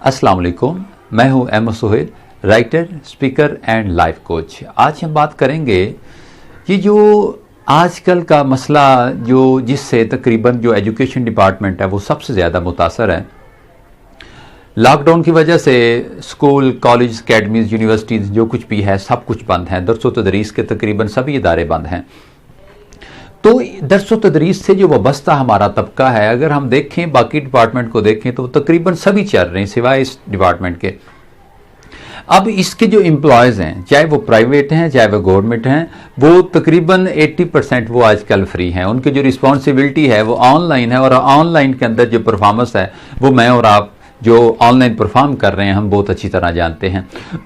अस्सलाम वालेकुम, मैं हूं Ahmed Suhail, writer, speaker and life coach. आज हम बात करेंगे ये जो आजकल का मसला जो जिससे तकरीबन जो एजुकेशन डिपार्टमेंट है वो सबसे ज़्यादा मुतासर है। लॉकडाउन की वजह से स्कूल, कॉलेज, अकेडमीज़, यूनिवर्सिटीज़ जो कुछ भी है सब कुछ बंद हैं। दरस व तदरीस के तकरीबन सभी इदारे बंद हैं। तो दरस व तदरीस से जो वाबस्ता हमारा तबका है, अगर हम देखें बाकी डिपार्टमेंट को देखें तो तकरीबन सभी चल रहे हैं सिवाय इस डिपार्टमेंट के। अब इसके जो एम्प्लॉयज़ हैं, चाहे वो प्राइवेट हैं चाहे वो गवर्नमेंट हैं, वो तकरीबन 80% वो आजकल फ्री हैं। उनकी जो रिस्पॉन्सिबिलिटी है वो ऑनलाइन है, और ऑनलाइन के अंदर जो परफॉर्मेंस है वो मैं और आप जो ऑनलाइन परफॉर्म कर रहे हैं हम बहुत अच्छी तरह जानते हैं।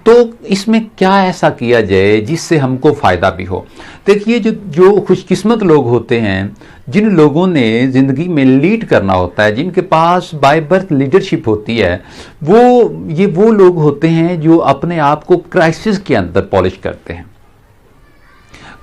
तो इसमें क्या ऐसा किया जाए जिससे हमको फ़ायदा भी हो। देखिए, जो खुशकिस्मत लोग होते हैं, जिन लोगों ने ज़िंदगी में लीड करना होता है, जिनके पास बाय बर्थ लीडरशिप होती है, वो लोग होते हैं जो अपने आप को क्राइसिस के अंदर पॉलिश करते हैं।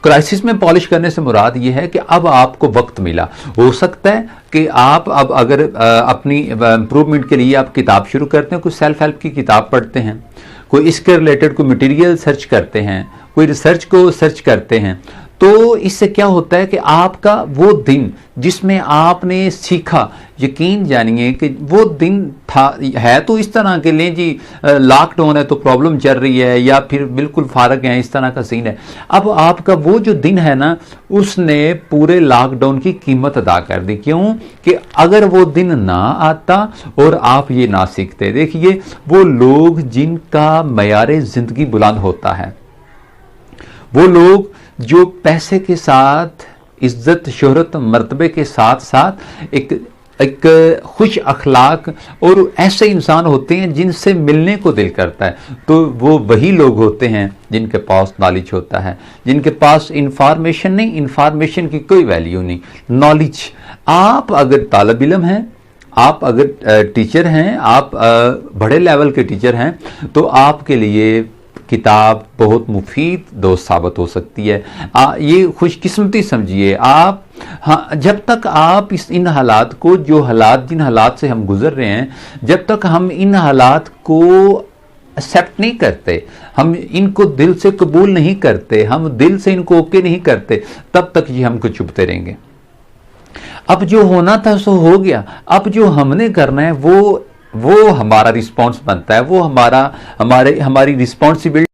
क्राइसिस में पॉलिश करने से मुराद ये है कि अब आपको वक्त मिला। हो सकता है कि आप अब अगर अपनी इम्प्रूवमेंट के लिए आप किताब शुरू करते हैं, कोई सेल्फ हेल्प की किताब पढ़ते हैं, कोई इसके रिलेटेड कोई मटेरियल सर्च करते हैं, कोई रिसर्च को सर्च करते हैं, तो इससे क्या होता है कि आपका वो दिन जिसमें आपने सीखा, यकीन जानिए कि वो दिन है तो इस तरह के लें जी, लॉकडाउन है तो प्रॉब्लम चल रही है या फिर बिल्कुल फारग है, इस तरह का सीन है। अब आपका वो जो दिन है ना, उसने पूरे लॉकडाउन की कीमत अदा कर दी। क्यों कि अगर वो दिन ना आता और आप ये ना सीखते। देखिए, वो लोग जिनका मयारे ज़िंदगी बुलंद होता है, वो लोग जो पैसे के साथ, इज्जत, शोहरत, मर्तबे के साथ साथ एक खुश अखलाक और ऐसे इंसान होते हैं जिनसे मिलने को दिल करता है, तो वो वही लोग होते हैं जिनके पास नॉलेज होता है, जिनके पास इंफॉर्मेशन नहीं, इंफॉर्मेशन की कोई वैल्यू नहीं, नॉलेज। आप अगर तालिब इल्म हैं, आप अगर टीचर हैं, आप बड़े लेवल के टीचर हैं, तो आपके लिए किताब बहुत मुफीद दोस्त साबित हो सकती है। ये खुशकिस्मती समझिए आप। हाँ, जब तक आप इन हालात को, जिन हालात से हम गुजर रहे हैं, जब तक हम इन हालात को एक्सेप्ट नहीं करते, हम इनको दिल से कबूल नहीं करते, हम दिल से इनको ओके नहीं करते, तब तक ये हमको चुभते रहेंगे। अब जो होना था सो हो गया। अब जो हमने करना है वो हमारा रिस्पॉन्स बनता है, वो हमारी रिस्पॉन्सिबिलिटी